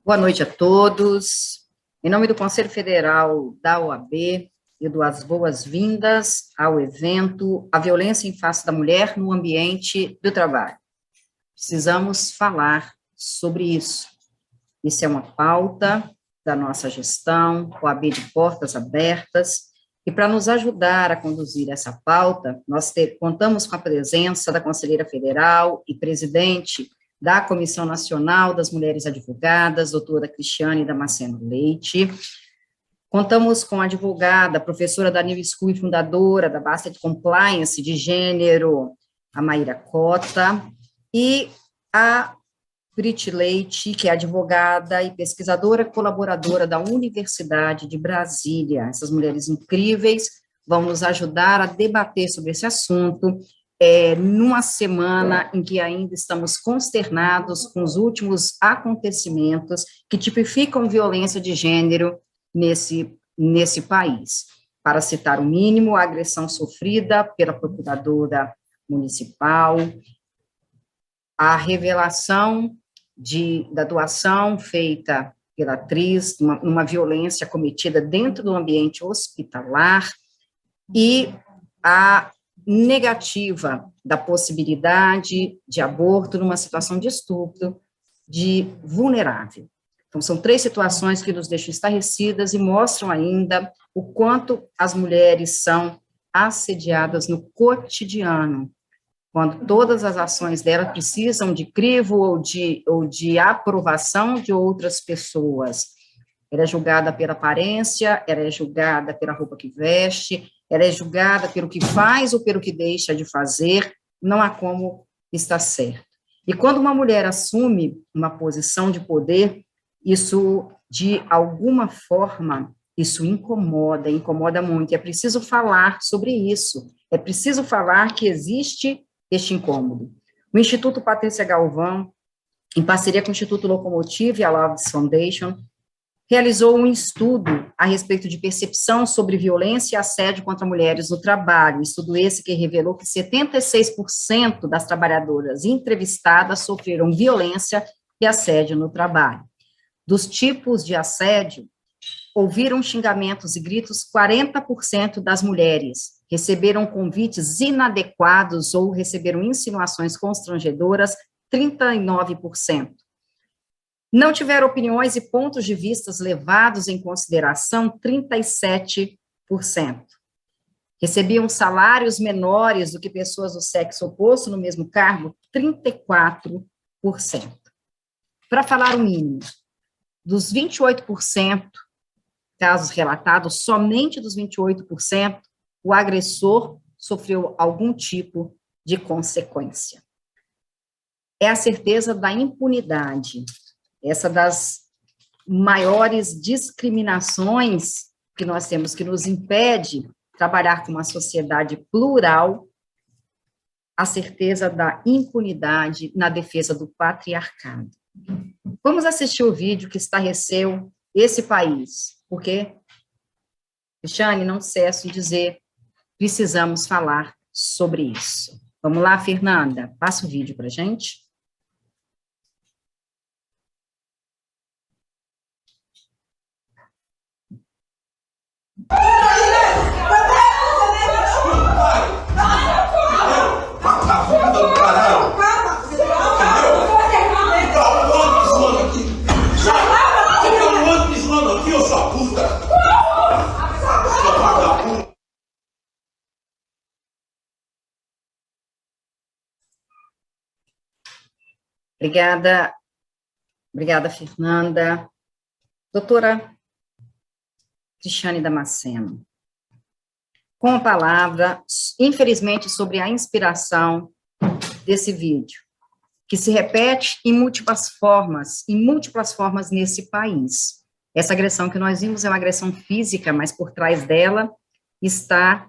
Boa noite a todos. Em nome do Conselho Federal da OAB, eu dou as boas-vindas ao evento A Violência em Face da Mulher no Ambiente do Trabalho. Precisamos falar sobre isso. Isso é uma pauta da nossa gestão, OAB de Portas Abertas, e para nos ajudar a conduzir essa pauta, nós contamos com a presença da conselheira federal e presidente da Comissão Nacional das Mulheres Advogadas, doutora Cristiane Damasceno Leite. Contamos com a advogada, professora da New School e fundadora da Basket Compliance de Gênero, a Maíra Cota, e a Brit Leite, que é advogada e pesquisadora colaboradora da Universidade de Brasília. Essas mulheres incríveis vão nos ajudar a debater sobre esse assunto, numa semana em que ainda estamos consternados com os últimos acontecimentos que tipificam violência de gênero nesse país. Para citar o mínimo, a agressão sofrida pela procuradora municipal, a revelação da doação feita pela atriz, numa violência cometida dentro do ambiente hospitalar, e a negativa da possibilidade de aborto numa situação de estupro de vulnerável. Então, são três situações que nos deixam estarrecidas e mostram ainda o quanto as mulheres são assediadas no cotidiano, quando todas as ações dela precisam de crivo ou de aprovação de outras pessoas. Ela é julgada pela aparência, ela é julgada pela roupa que veste, ela é julgada pelo que faz ou pelo que deixa de fazer, não há como estar certo. E quando uma mulher assume uma posição de poder, isso, de alguma forma, isso incomoda muito, é preciso falar sobre isso, é preciso falar que existe este incômodo. O Instituto Patrícia Galvão, em parceria com o Instituto Locomotive e a Loves Foundation, realizou um estudo a respeito de percepção sobre violência e assédio contra mulheres no trabalho, estudo esse que revelou que 76% das trabalhadoras entrevistadas sofreram violência e assédio no trabalho. Dos tipos de assédio, ouviram xingamentos e gritos 40% das mulheres, receberam convites inadequados ou receberam insinuações constrangedoras 39%. Não tiveram opiniões e pontos de vista levados em consideração 37%. Recebiam salários menores do que pessoas do sexo oposto no mesmo cargo 34%. Para falar o mínimo, dos 28% casos relatados, somente dos 28%, o agressor sofreu algum tipo de consequência. É a certeza da impunidade, essa das maiores discriminações que nós temos, que nos impede trabalhar com uma sociedade plural, a certeza da impunidade na defesa do patriarcado. Vamos assistir o vídeo que estarreceu esse país, porque, Cristiane, não cesso de dizer, precisamos falar sobre isso. Vamos lá, Fernanda, passa o vídeo para a gente. Obrigada, Fernanda. Doutora Cristiane Damasceno, com a palavra, infelizmente, sobre a inspiração desse vídeo, que se repete em múltiplas formas nesse país. Essa agressão que nós vimos é uma agressão física, mas por trás dela está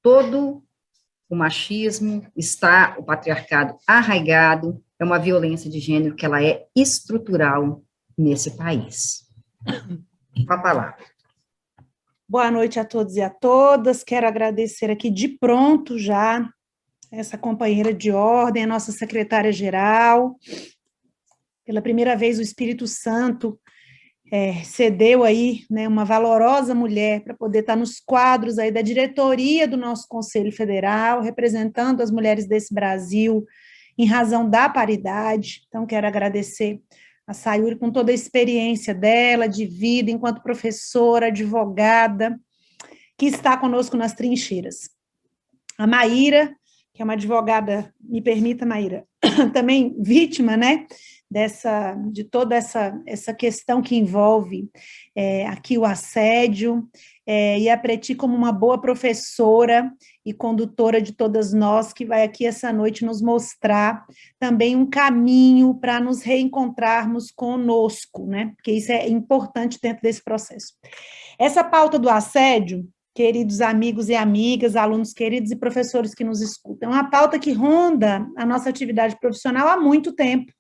todo o machismo, está o patriarcado arraigado, é uma violência de gênero que ela é estrutural nesse país. Com a palavra. Boa noite a todos e a todas, quero agradecer aqui de pronto já essa companheira de ordem, a nossa secretária-geral, pela primeira vez o Espírito Santo cedeu aí, né, uma valorosa mulher para poder estar nos quadros aí da diretoria do nosso Conselho Federal, representando as mulheres desse Brasil, em razão da paridade. Então, quero agradecer a Sayuri com toda a experiência dela, de vida, enquanto professora, advogada, que está conosco nas trincheiras. A Maíra, que é uma advogada, me permita, Maíra, também vítima, né, de toda essa questão que envolve aqui o assédio, e a Preti como uma boa professora e condutora de todas nós, que vai aqui essa noite nos mostrar também um caminho para nos reencontrarmos conosco, né, porque isso é importante dentro desse processo. Essa pauta do assédio, queridos amigos e amigas, alunos queridos e professores que nos escutam, é uma pauta que ronda a nossa atividade profissional há muito tempo.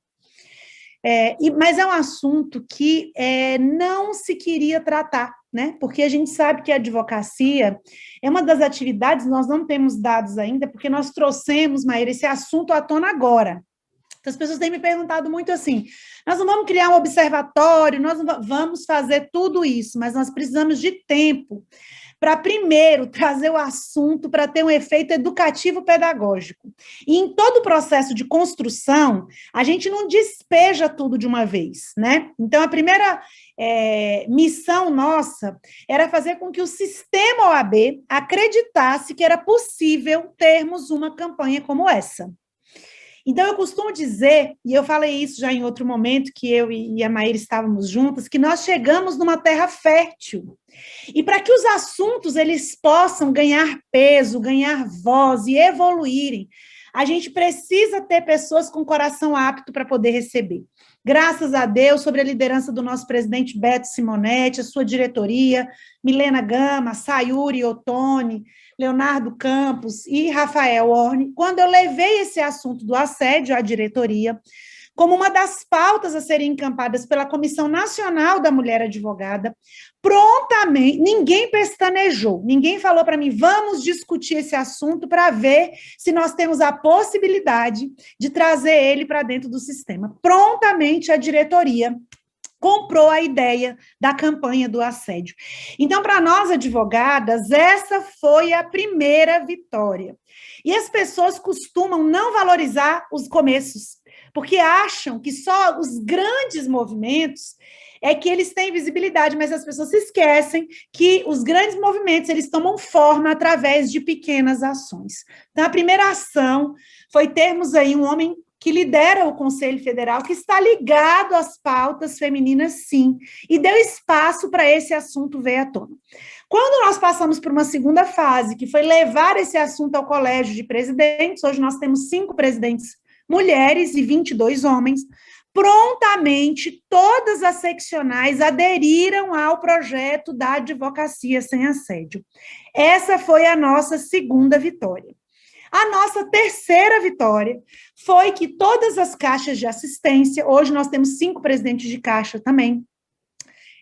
Mas é um assunto que não se queria tratar, né? Porque a gente sabe que a advocacia é uma das atividades, nós não temos dados ainda, porque nós trouxemos, Maíra, esse assunto à tona agora. Então, as pessoas têm me perguntado muito assim, nós não vamos criar um observatório, nós não vamos fazer tudo isso, mas nós precisamos de tempo para, primeiro, trazer o assunto para ter um efeito educativo-pedagógico. E em todo o processo de construção, a gente não despeja tudo de uma vez, né? Então, a primeira missão nossa era fazer com que o sistema OAB acreditasse que era possível termos uma campanha como essa. Então, eu costumo dizer, e eu falei isso já em outro momento, que eu e a Maíra estávamos juntas, que nós chegamos numa terra fértil. E para que os assuntos eles possam ganhar peso, ganhar voz e evoluírem, a gente precisa ter pessoas com coração apto para poder receber. Graças a Deus, sobre a liderança do nosso presidente Beto Simonetti, a sua diretoria, Milena Gama, Sayuri Ottoni, Leonardo Campos e Rafael Orne, quando eu levei esse assunto do assédio à diretoria, como uma das pautas a serem encampadas pela Comissão Nacional da Mulher Advogada, prontamente, ninguém pestanejou, ninguém falou para mim, vamos discutir esse assunto para ver se nós temos a possibilidade de trazer ele para dentro do sistema. Prontamente a diretoria comprou a ideia da campanha do assédio. Então, para nós advogadas, essa foi a primeira vitória. E as pessoas costumam não valorizar os começos, porque acham que só os grandes movimentos é que eles têm visibilidade, mas as pessoas se esquecem que os grandes movimentos, eles tomam forma através de pequenas ações. Então, a primeira ação foi termos aí um homem que lidera o Conselho Federal, que está ligado às pautas femininas, sim, e deu espaço para esse assunto vir à tona. Quando nós passamos por uma segunda fase, que foi levar esse assunto ao colégio de presidentes, hoje nós temos 5 presidentes mulheres e 22 homens, prontamente todas as seccionais aderiram ao projeto da advocacia sem assédio. Essa foi a nossa segunda vitória. A nossa terceira vitória foi que todas as caixas de assistência, hoje nós temos 5 presidentes de caixa também,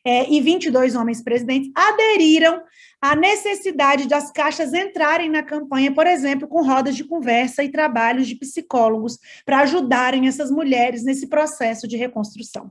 e 22 homens presidentes, aderiram à necessidade das caixas entrarem na campanha, por exemplo, com rodas de conversa e trabalhos de psicólogos para ajudarem essas mulheres nesse processo de reconstrução.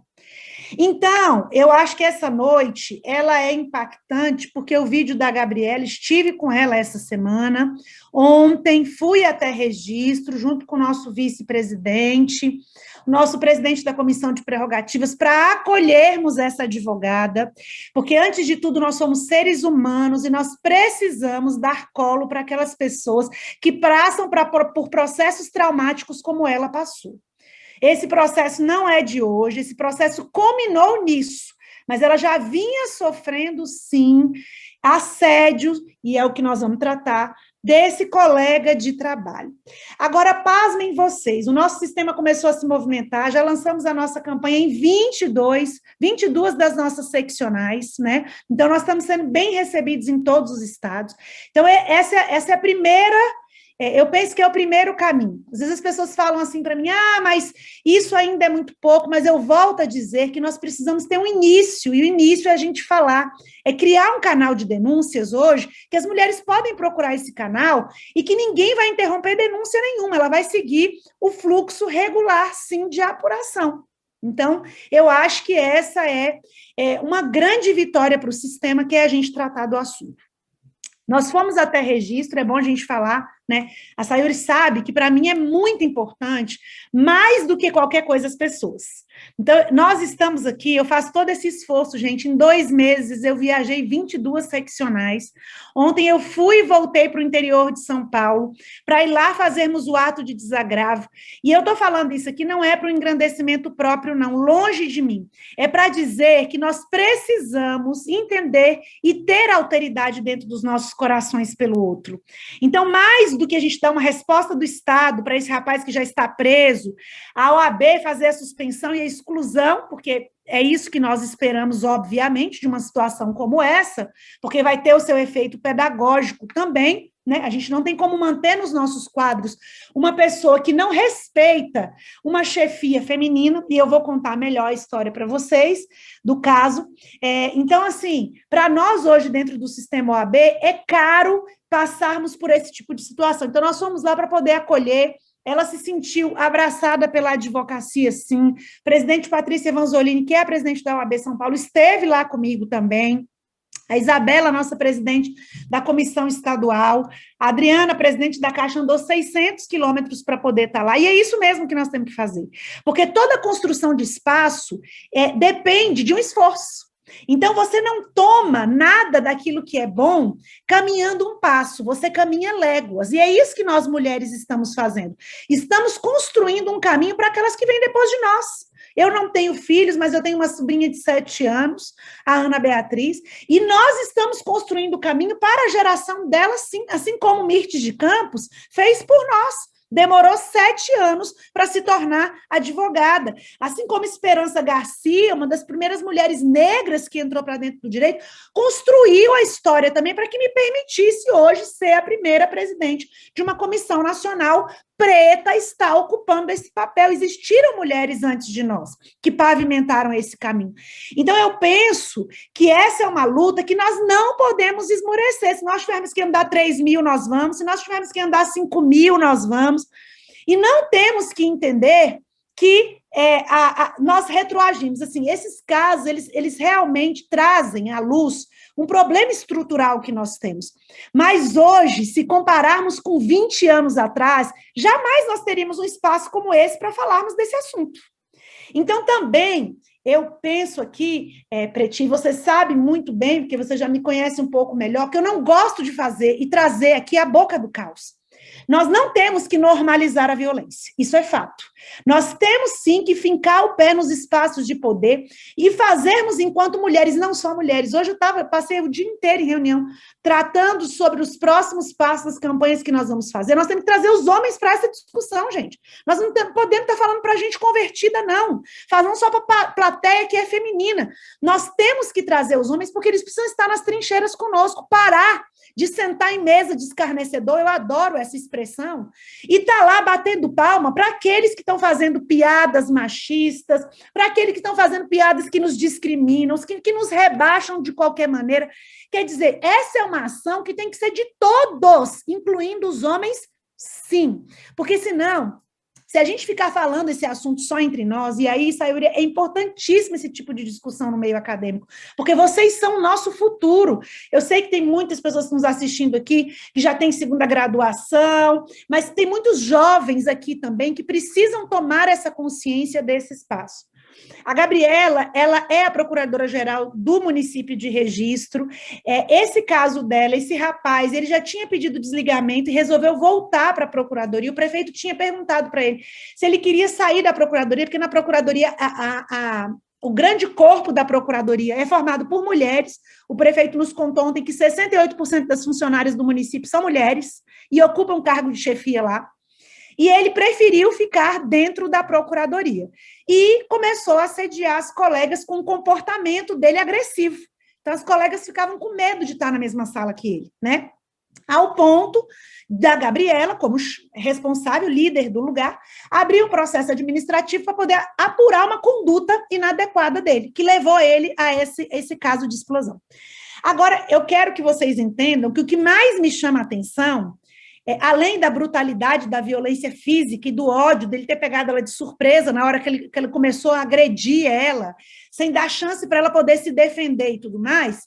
Então, eu acho que essa noite, ela é impactante, porque o vídeo da Gabriela, estive com ela essa semana, ontem fui até registro, junto com o nosso vice-presidente, o nosso presidente da Comissão de Prerrogativas, para acolhermos essa advogada, porque, antes de tudo, nós somos seres humanos e nós precisamos dar colo para aquelas pessoas que passam por processos traumáticos como ela passou. Esse processo não é de hoje, esse processo culminou nisso, mas ela já vinha sofrendo, sim, assédio, e é o que nós vamos tratar, desse colega de trabalho. Agora, pasmem vocês, o nosso sistema começou a se movimentar, já lançamos a nossa campanha em 22 das nossas seccionais, né? Então, nós estamos sendo bem recebidos em todos os estados. Então, essa é a primeira... eu penso que é o primeiro caminho. Às vezes as pessoas falam assim para mim, mas isso ainda é muito pouco, mas eu volto a dizer que nós precisamos ter um início, e o início é a gente falar, é criar um canal de denúncias hoje, que as mulheres podem procurar esse canal e que ninguém vai interromper denúncia nenhuma, ela vai seguir o fluxo regular, sim, de apuração. Então, eu acho que essa é uma grande vitória para o sistema, que é a gente tratar do assunto. Nós fomos até registro, é bom a gente falar, né? A Sayuri sabe que para mim é muito importante, mais do que qualquer coisa, as pessoas. Então, nós estamos aqui, eu faço todo esse esforço, gente. Em 2 meses eu viajei 22 seccionais. Ontem eu fui e voltei para o interior de São Paulo para ir lá fazermos o ato de desagravo. E eu estou falando isso aqui não é para o engrandecimento próprio, não, longe de mim. É para dizer que nós precisamos entender e ter alteridade dentro dos nossos corações pelo outro. Então, mais do que a gente dar uma resposta do Estado para esse rapaz que já está preso, a OAB fazer a suspensão e a exclusão, porque é isso que nós esperamos, obviamente, de uma situação como essa, porque vai ter o seu efeito pedagógico também, né? A gente não tem como manter nos nossos quadros uma pessoa que não respeita uma chefia feminina, e eu vou contar melhor a história para vocês do caso. Então, assim, para nós hoje, dentro do sistema OAB, é caro passarmos por esse tipo de situação. Então, nós fomos lá para poder acolher. Ela se sentiu abraçada pela advocacia, sim. Presidente Patrícia Vanzolini, que é a presidente da OAB São Paulo, esteve lá comigo também. A Isabela, nossa presidente da comissão estadual. A Adriana, presidente da Caixa, andou 600 quilômetros para poder estar lá. E é isso mesmo que nós temos que fazer. Porque toda construção de espaço depende de um esforço. Então, você não toma nada daquilo que é bom caminhando um passo, você caminha léguas. E é isso que nós, mulheres, estamos fazendo. Estamos construindo um caminho para aquelas que vêm depois de nós. Eu não tenho filhos, mas eu tenho uma sobrinha de 7 anos, a Ana Beatriz, e nós estamos construindo o caminho para a geração dela, sim, assim como Mirtes de Campos fez por nós. Demorou 7 anos para se tornar advogada. Assim como Esperança Garcia, uma das primeiras mulheres negras que entrou para dentro do direito, construiu a história também para que me permitisse hoje ser a primeira presidente de uma comissão nacional preta, está ocupando esse papel. Existiram mulheres antes de nós que pavimentaram esse caminho. Então, eu penso que essa é uma luta que nós não podemos esmorecer. Se nós tivermos que andar 3 mil, nós vamos. Se nós tivermos que andar 5 mil, nós vamos. E não temos que entender que nós retroagimos. Assim, esses casos, eles realmente trazem à luz um problema estrutural que nós temos. Mas hoje, se compararmos com 20 anos atrás, jamais nós teríamos um espaço como esse para falarmos desse assunto. Então, também, eu penso aqui, Pretinho, você sabe muito bem, porque você já me conhece um pouco melhor, que eu não gosto de fazer e trazer aqui a boca do caos. Nós não temos que normalizar a violência, isso é fato. Nós temos, sim, que fincar o pé nos espaços de poder e fazermos enquanto mulheres, não só mulheres. Hoje passei o dia inteiro em reunião tratando sobre os próximos passos das campanhas que nós vamos fazer. Nós temos que trazer os homens para essa discussão, gente. Nós não podemos estar falando para a gente convertida, não. Falando só para a plateia que é feminina. Nós temos que trazer os homens porque eles precisam estar nas trincheiras conosco, parar de sentar em mesa de escarnecedor, eu adoro essa expressão, e tá lá batendo palma para aqueles que estão fazendo piadas machistas, para aqueles que estão fazendo piadas que nos discriminam, que nos rebaixam de qualquer maneira. Quer dizer, essa é uma ação que tem que ser de todos, incluindo os homens, sim, porque senão... Se a gente ficar falando esse assunto só entre nós, e aí, Sayuri, é importantíssimo esse tipo de discussão no meio acadêmico, porque vocês são o nosso futuro. Eu sei que tem muitas pessoas nos assistindo aqui que já têm 2ª graduação, mas tem muitos jovens aqui também que precisam tomar essa consciência desse espaço. A Gabriela, ela é a procuradora-geral do município de Registro. Esse caso dela, esse rapaz, ele já tinha pedido desligamento e resolveu voltar para a procuradoria. O prefeito tinha perguntado para ele se ele queria sair da procuradoria, porque na procuradoria o grande corpo da procuradoria é formado por mulheres. O prefeito nos contou ontem que 68% das funcionárias do município são mulheres e ocupam cargo de chefia lá. E ele preferiu ficar dentro da procuradoria. E começou a assediar as colegas com o comportamento dele agressivo. Então, as colegas ficavam com medo de estar na mesma sala que ele, né? Ao ponto da Gabriela, como responsável, líder do lugar, abrir um processo administrativo para poder apurar uma conduta inadequada dele, que levou ele a esse caso de explosão. Agora, eu quero que vocês entendam que o que mais me chama a atenção além da brutalidade, da violência física e do ódio, dele ter pegado ela de surpresa na hora que ele começou a agredir ela, sem dar chance para ela poder se defender e tudo mais,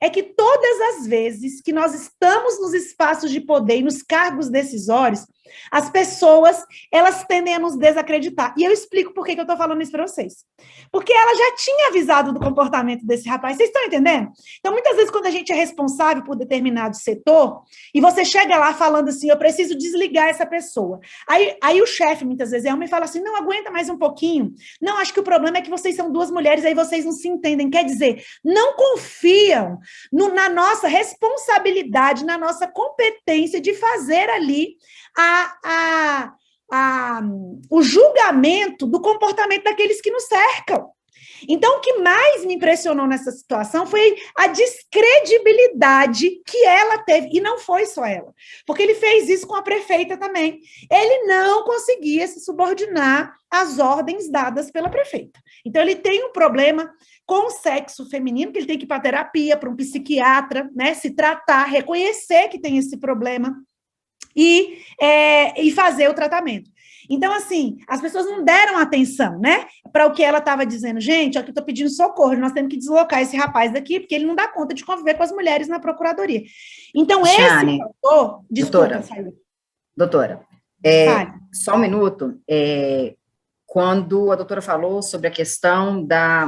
é que todas as vezes que nós estamos nos espaços de poder e nos cargos decisórios, as pessoas, elas tendem a nos desacreditar. E eu explico por que eu estou falando isso para vocês. Porque ela já tinha avisado do comportamento desse rapaz, vocês estão entendendo? Então, muitas vezes, quando a gente é responsável por determinado setor, e você chega lá falando assim, eu preciso desligar essa pessoa. Aí o chefe, muitas vezes, é homem e fala assim, não, aguenta mais um pouquinho. Não, acho que o problema é que vocês são duas mulheres, aí vocês não se entendem. Quer dizer, não confiam na nossa responsabilidade, na nossa competência de fazer ali o julgamento do comportamento daqueles que nos cercam. Então, o que mais me impressionou nessa situação foi a descredibilidade que ela teve, e não foi só ela, porque ele fez isso com a prefeita também. Ele não conseguia se subordinar às ordens dadas pela prefeita. Então, ele tem um problema com o sexo feminino, que ele tem que ir para terapia, para um psiquiatra, né, se tratar, reconhecer que tem esse problema, e fazer o tratamento. Então, assim, as pessoas não deram atenção, né, para o que ela estava dizendo. Gente, aqui eu estou pedindo socorro, nós temos que deslocar esse rapaz daqui, porque ele não dá conta de conviver com as mulheres na procuradoria. Então, Jane, esse autor... Desculpa, doutora, só um minuto. Quando a doutora falou sobre a questão da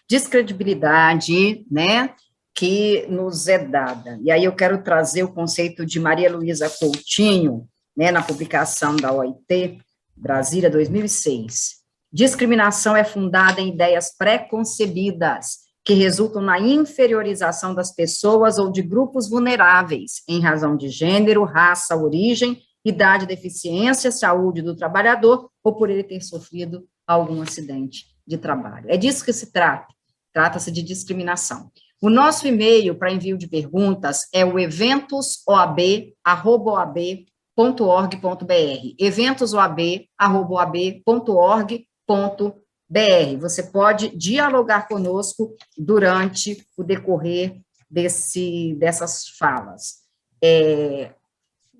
descredibilidade, né, que nos é dada. E aí eu quero trazer o conceito de Maria Luísa Coutinho, né, na publicação da OIT, Brasília, 2006. Discriminação é fundada em ideias pré-concebidas, que resultam na inferiorização das pessoas ou de grupos vulneráveis, em razão de gênero, raça, origem, idade, deficiência, saúde do trabalhador, ou por ele ter sofrido algum acidente de trabalho. É disso que se trata. Trata-se de discriminação. O nosso e-mail para envio de perguntas é o eventosoab@oab.org.br, eventosoab@oab.org.br. Você pode dialogar conosco durante o decorrer dessas falas.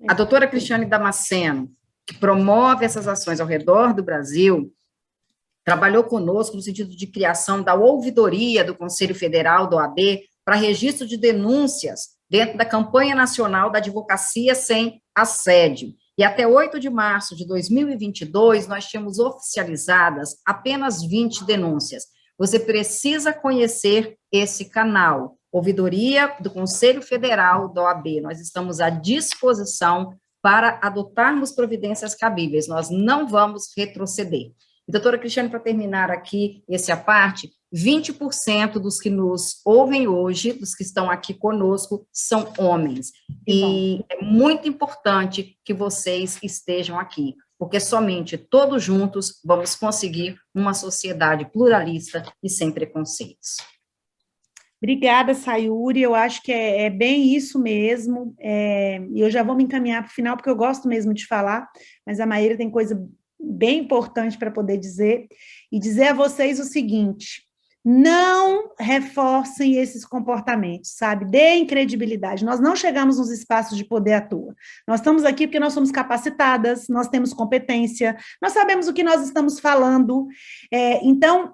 A doutora Cristiane Damasceno, que promove essas ações ao redor do Brasil, trabalhou conosco no sentido de criação da ouvidoria do Conselho Federal da OAB para registro de denúncias dentro da campanha nacional da advocacia sem assédio. E até 8 de março de 2022, nós tínhamos oficializadas apenas 20 denúncias. Você precisa conhecer esse canal, Ouvidoria do Conselho Federal da OAB. Nós estamos à disposição para adotarmos providências cabíveis. Nós não vamos retroceder. Doutora Cristiane, para terminar aqui essa parte, 20% dos que nos ouvem hoje, dos que estão aqui conosco, são homens. E é muito importante que vocês estejam aqui, porque somente todos juntos vamos conseguir uma sociedade pluralista e sem preconceitos. Obrigada, Sayuri, eu acho que é bem isso mesmo, e eu já vou me encaminhar para o final, porque eu gosto mesmo de falar, mas a Maíra tem coisa bem importante para poder dizer, e dizer a vocês o seguinte: não reforcem esses comportamentos, sabe? Deem credibilidade. Nós não chegamos nos espaços de poder à toa. Nós estamos aqui porque nós somos capacitadas, nós temos competência, nós sabemos o que nós estamos falando. Então,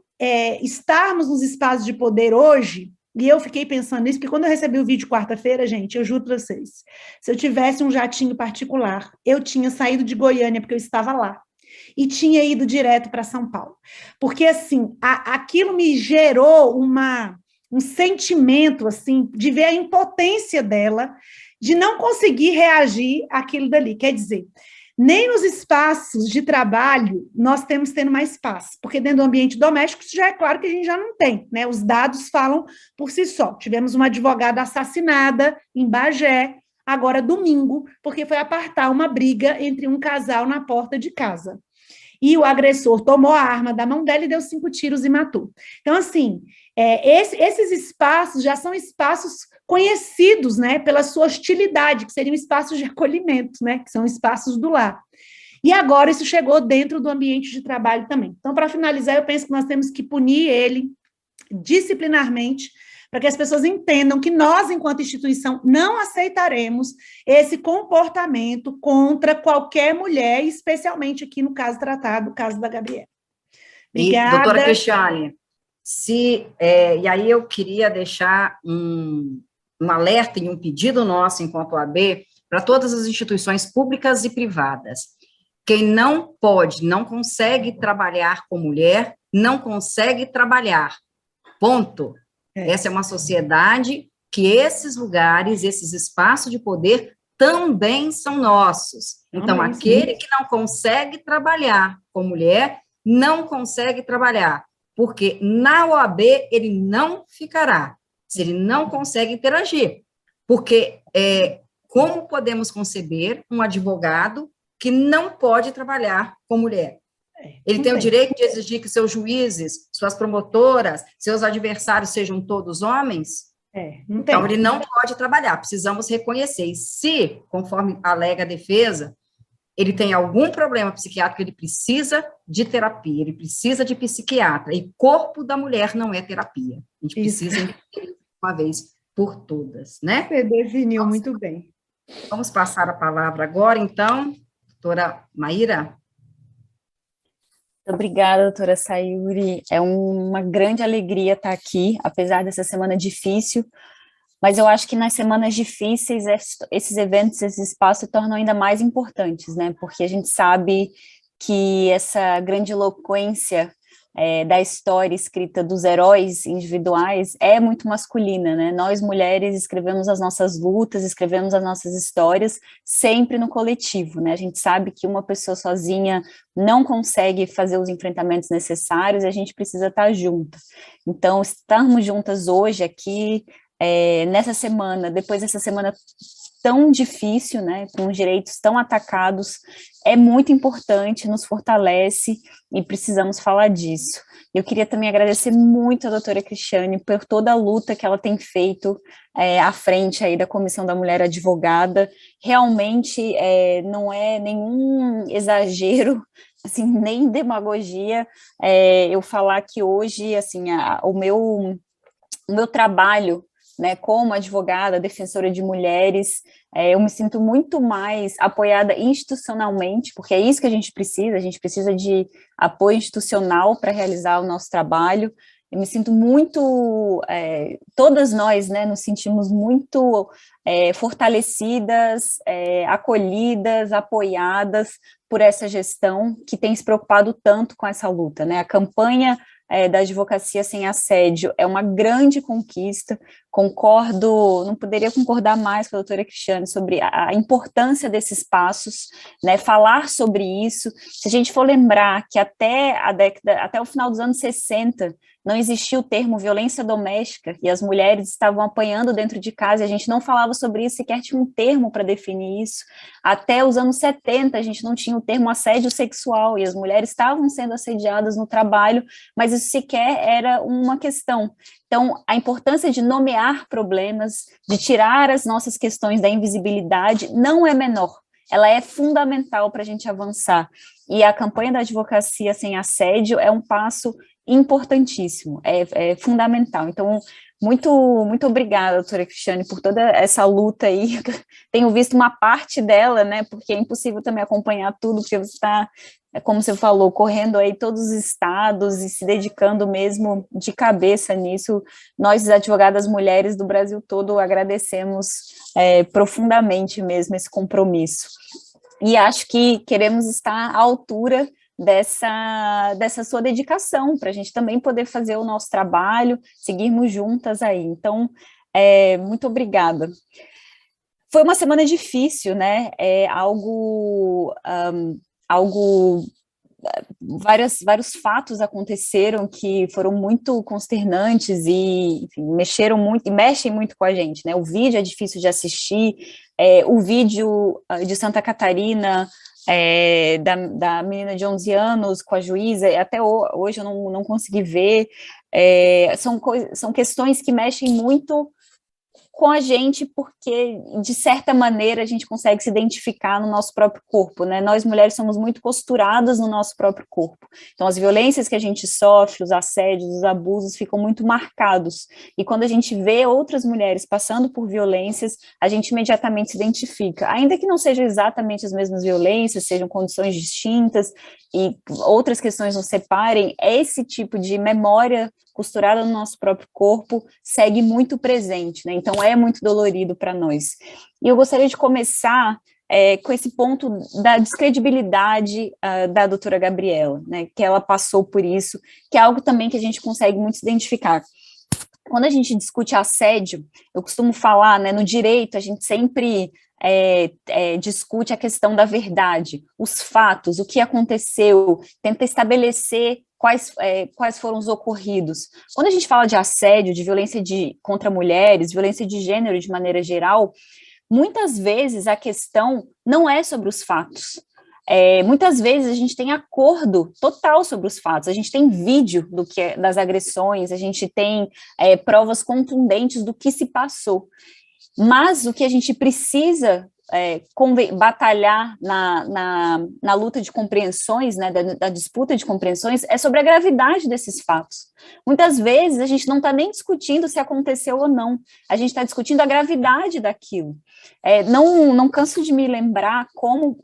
estarmos nos espaços de poder hoje, e eu fiquei pensando nisso, porque quando eu recebi o vídeo quarta-feira, gente, eu juro para vocês, se eu tivesse um jatinho particular, eu tinha saído de Goiânia, porque eu estava lá, e tinha ido direto para São Paulo. Porque, assim, aquilo me gerou um sentimento, assim, de ver a impotência dela, de não conseguir reagir àquilo dali. Quer dizer, nem nos espaços de trabalho nós temos tendo mais paz, porque dentro do ambiente doméstico já é claro que a gente já não tem, né? Os dados falam por si só. Tivemos uma advogada assassinada em Bagé, agora domingo, porque foi apartar uma briga entre um casal na porta de casa. E o agressor tomou a arma da mão dela e deu 5 tiros e matou. Então, assim, esses espaços já são espaços conhecidos, né, pela sua hostilidade, que seriam espaços de acolhimento, né, que são espaços do lar. E agora isso chegou dentro do ambiente de trabalho também. Então, para finalizar, eu penso que nós temos que punir ele disciplinarmente, para que as pessoas entendam que nós, enquanto instituição, não aceitaremos esse comportamento contra qualquer mulher, especialmente aqui no caso tratado, o caso da Gabriela. E, doutora Obrigada. Cristiane, e aí eu queria deixar um alerta e um pedido nosso, enquanto OAB, para todas as instituições públicas e privadas. Quem não pode, não consegue trabalhar com mulher, não consegue trabalhar. Ponto. Essa é uma sociedade que esses lugares, esses espaços de poder também são nossos. Então, aquele que não consegue trabalhar com mulher, não consegue trabalhar, porque na OAB ele não ficará, se ele não consegue interagir. Porque como podemos conceber um advogado que não pode trabalhar com mulher? Ele tem o direito de exigir que seus juízes, suas promotoras, seus adversários sejam todos homens? Então, ele não pode trabalhar, precisamos reconhecer. E se, conforme alega a defesa, ele tem algum problema psiquiátrico, ele precisa de terapia, ele precisa de psiquiatra, e corpo da mulher não é terapia. A gente precisa entender uma vez por todas, né? Você definiu muito bem. Vamos passar a palavra agora, então, doutora Maíra. Obrigada, doutora Sayuri. É uma grande alegria estar aqui, apesar dessa semana difícil, mas eu acho que nas semanas difíceis, esses eventos, esses espaços se tornam ainda mais importantes, né? Porque a gente sabe que essa grandiloquência da história escrita dos heróis individuais é muito masculina, né? Nós, mulheres, escrevemos as nossas lutas, escrevemos as nossas histórias sempre no coletivo, né? A gente sabe que uma pessoa sozinha não consegue fazer os enfrentamentos necessários e a gente precisa estar junto. Então, estarmos juntas hoje aqui, nessa semana, depois dessa semana tão difícil, né, com os direitos tão atacados, é muito importante, nos fortalece e precisamos falar disso. Eu queria também agradecer muito a doutora Cristiane por toda a luta que ela tem feito à frente aí da Comissão da Mulher Advogada. Realmente não é nenhum exagero, assim, nem demagogia, eu falar que hoje, assim, o meu trabalho, né, como advogada, defensora de mulheres, eu me sinto muito mais apoiada institucionalmente, porque é isso que a gente precisa de apoio institucional para realizar o nosso trabalho. Eu me sinto muito, todas nós, né, nos sentimos muito fortalecidas, acolhidas, apoiadas por essa gestão que tem se preocupado tanto com essa luta, né? A campanha da advocacia sem assédio é uma grande conquista, concordo, não poderia concordar mais com a doutora Cristiane sobre a importância desses passos, né, falar sobre isso. Se a gente for lembrar que até o final dos anos 60, não existia o termo violência doméstica, e as mulheres estavam apanhando dentro de casa, e a gente não falava sobre isso, sequer tinha um termo para definir isso. Até os anos 70, a gente não tinha o termo assédio sexual, e as mulheres estavam sendo assediadas no trabalho, mas isso sequer era uma questão. Então, a importância de nomear problemas, de tirar as nossas questões da invisibilidade, não é menor. Ela é fundamental para a gente avançar. E a campanha da advocacia sem assédio é um passo importantíssimo, é fundamental. Então, muito obrigada, doutora Cristiane, por toda essa luta aí. Tenho visto uma parte dela, né, porque é impossível também acompanhar tudo, porque você está, como você falou, correndo aí todos os estados e se dedicando mesmo de cabeça nisso. Nós, advogadas mulheres do Brasil todo, agradecemos profundamente mesmo esse compromisso. E acho que queremos estar à altura dessa sua dedicação, para a gente também poder fazer o nosso trabalho, seguirmos juntas aí. Então, muito obrigada. Foi uma semana difícil, né? Vários fatos aconteceram que foram muito consternantes e, enfim, mexeram muito e mexem muito com a gente, né? O vídeo é difícil de assistir, o vídeo de Santa Catarina, da menina de 11 anos com a juíza, até hoje eu não consegui ver, são questões que mexem muito com a gente porque, de certa maneira, a gente consegue se identificar no nosso próprio corpo, né? Nós, mulheres, somos muito costuradas no nosso próprio corpo. Então, as violências que a gente sofre, os assédios, os abusos, ficam muito marcados. E quando a gente vê outras mulheres passando por violências, a gente imediatamente se identifica. Ainda que não sejam exatamente as mesmas violências, sejam condições distintas e outras questões nos separem, esse tipo de memória costurada no nosso próprio corpo, segue muito presente, né? Então, é muito dolorido para nós. E eu gostaria de começar com esse ponto da descredibilidade da doutora Gabriela, né? Que ela passou por isso, que é algo também que a gente consegue muito se identificar. Quando a gente discute assédio, eu costumo falar, né, no direito, a gente sempre discute a questão da verdade, os fatos, o que aconteceu, tenta estabelecer quais foram os ocorridos. Quando a gente fala de assédio, de violência contra mulheres, violência de gênero de maneira geral, muitas vezes a questão não é sobre os fatos. Muitas vezes a gente tem acordo total sobre os fatos, a gente tem vídeo das agressões, a gente tem provas contundentes do que se passou. Mas o que a gente precisa batalhar na luta de compreensões, né, da disputa de compreensões, é sobre a gravidade desses fatos. Muitas vezes a gente não está nem discutindo se aconteceu ou não, a gente está discutindo a gravidade daquilo. Não canso de me lembrar como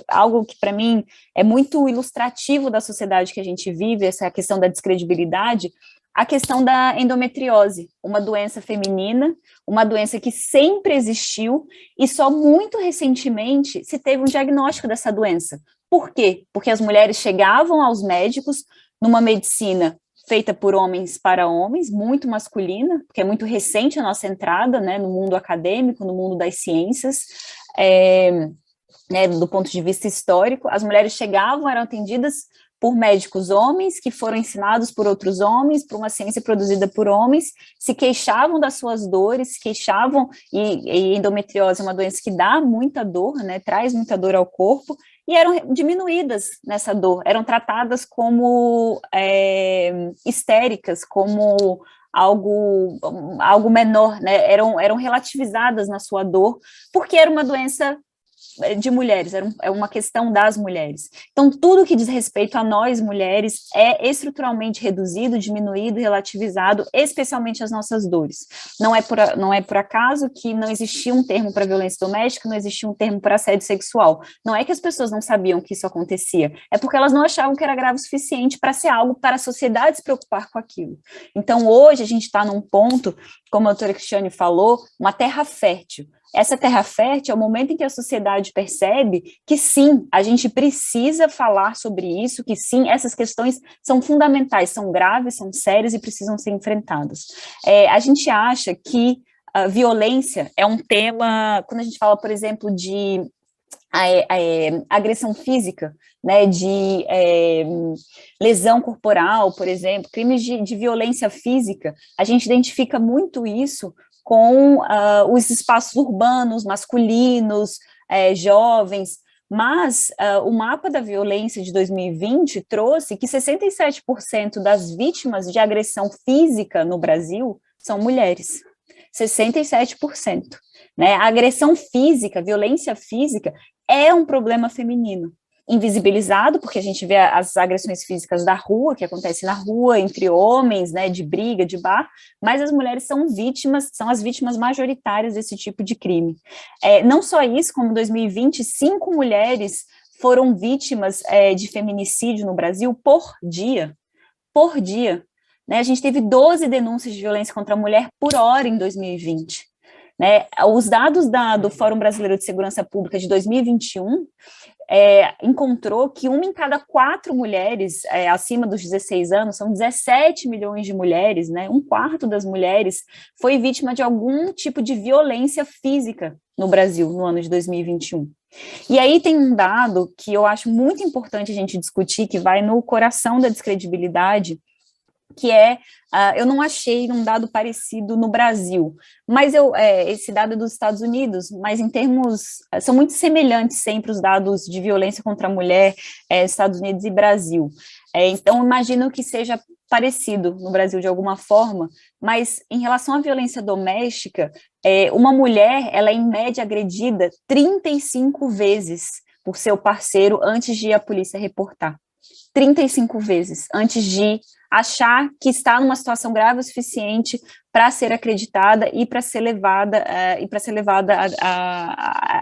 algo que para mim é muito ilustrativo da sociedade que a gente vive, essa questão da descredibilidade, a questão da endometriose, uma doença feminina, uma doença que sempre existiu e só muito recentemente se teve um diagnóstico dessa doença. Por quê? Porque as mulheres chegavam aos médicos numa medicina feita por homens para homens, muito masculina, porque é muito recente a nossa entrada, né, no mundo acadêmico, no mundo das ciências, né, do ponto de vista histórico. As mulheres chegavam, eram atendidas por médicos homens, que foram ensinados por outros homens, por uma ciência produzida por homens, se queixavam das suas dores, se queixavam, e endometriose é uma doença que dá muita dor, né, traz muita dor ao corpo, e eram diminuídas nessa dor, eram tratadas como histéricas, como algo menor, né, eram relativizadas na sua dor, porque era uma doença de mulheres, é uma questão das mulheres. Então, tudo que diz respeito a nós, mulheres, é estruturalmente reduzido, diminuído, relativizado, especialmente as nossas dores. Não é por acaso que não existia um termo para violência doméstica, não existia um termo para assédio sexual. Não é que as pessoas não sabiam que isso acontecia, é porque elas não achavam que era grave o suficiente para ser algo para a sociedade se preocupar com aquilo. Então, hoje, a gente está num ponto, como a doutora Cristiane falou, uma terra fértil. Essa terra fértil é o momento em que a sociedade percebe que sim, a gente precisa falar sobre isso, que sim, essas questões são fundamentais, são graves, são sérias e precisam ser enfrentadas. A gente acha que a violência é um tema, quando a gente fala, por exemplo, de agressão física, né, de lesão corporal, por exemplo, crimes de violência física, a gente identifica muito isso com os espaços urbanos, masculinos, jovens, mas o mapa da violência de 2020 trouxe que 67% das vítimas de agressão física no Brasil são mulheres, 67%. Né? A agressão física, violência física, é um problema feminino, invisibilizado, porque a gente vê as agressões físicas da rua, que acontecem na rua, entre homens, né, de briga, de bar, mas as mulheres são as vítimas majoritárias desse tipo de crime. Não só isso, como em 2020, 5 mulheres foram vítimas de feminicídio no Brasil por dia, né? A gente teve 12 denúncias de violência contra a mulher por hora em 2020. Né? Os dados do Fórum Brasileiro de Segurança Pública de 2021 encontrou que 1 em cada 4 mulheres acima dos 16 anos, são 17 milhões de mulheres, né? 1/4 das mulheres foi vítima de algum tipo de violência física no Brasil, no ano de 2021. E aí tem um dado que eu acho muito importante a gente discutir, que vai no coração da descredibilidade, que eu não achei um dado parecido no Brasil, mas esse dado é dos Estados Unidos, mas em termos, são muito semelhantes sempre os dados de violência contra a mulher, Estados Unidos e Brasil. Então, imagino que seja parecido no Brasil de alguma forma, mas em relação à violência doméstica, uma mulher, ela é em média agredida 35 vezes por seu parceiro antes de ir à polícia reportar. 35 vezes antes de achar que está numa situação grave o suficiente para ser acreditada e para ser levada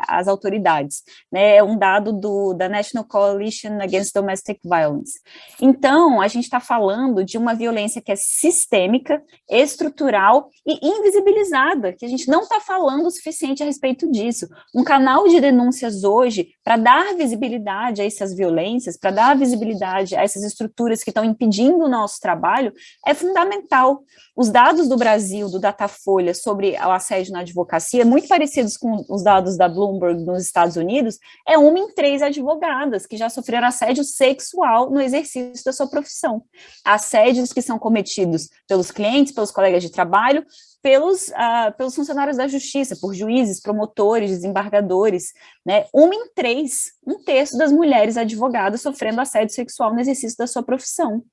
às autoridades, né? É um dado da National Coalition Against Domestic Violence. Então, a gente está falando de uma violência que é sistêmica, estrutural e invisibilizada, que a gente não está falando o suficiente a respeito disso. Um canal de denúncias hoje, para dar visibilidade a essas violências, para dar visibilidade a essas estruturas que estão impedindo o nosso trabalho, é fundamental. Os dados do Brasil, do Datafolha, sobre o assédio na advocacia, muito parecidos com os dados da Bloomberg nos Estados Unidos, é 1 em 3 advogadas que já sofreram assédio sexual no exercício da sua profissão. Assédios que são cometidos pelos clientes, pelos colegas de trabalho, pelos funcionários da justiça, por juízes, promotores, desembargadores, né? 1 em 3, 1/3 das mulheres advogadas sofrendo assédio sexual no exercício da sua profissão.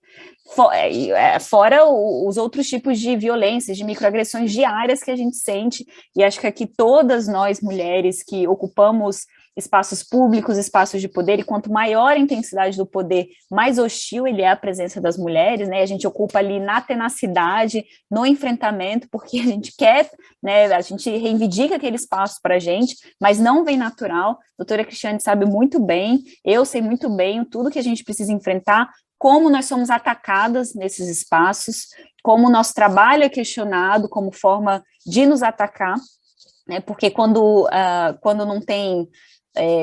Fora os outros tipos de violências, de microagressões diárias que a gente sente, e acho que aqui todas nós, mulheres que ocupamos espaços públicos, espaços de poder, e quanto maior a intensidade do poder, mais hostil ele é à presença das mulheres, né? A gente ocupa ali na tenacidade, no enfrentamento, porque a gente quer, né? A gente reivindica aquele espaço para a gente, mas não vem natural. A doutora Cristiane sabe muito bem, eu sei muito bem tudo que a gente precisa enfrentar, como nós somos atacadas nesses espaços, como o nosso trabalho é questionado como forma de nos atacar, né? Porque quando não tem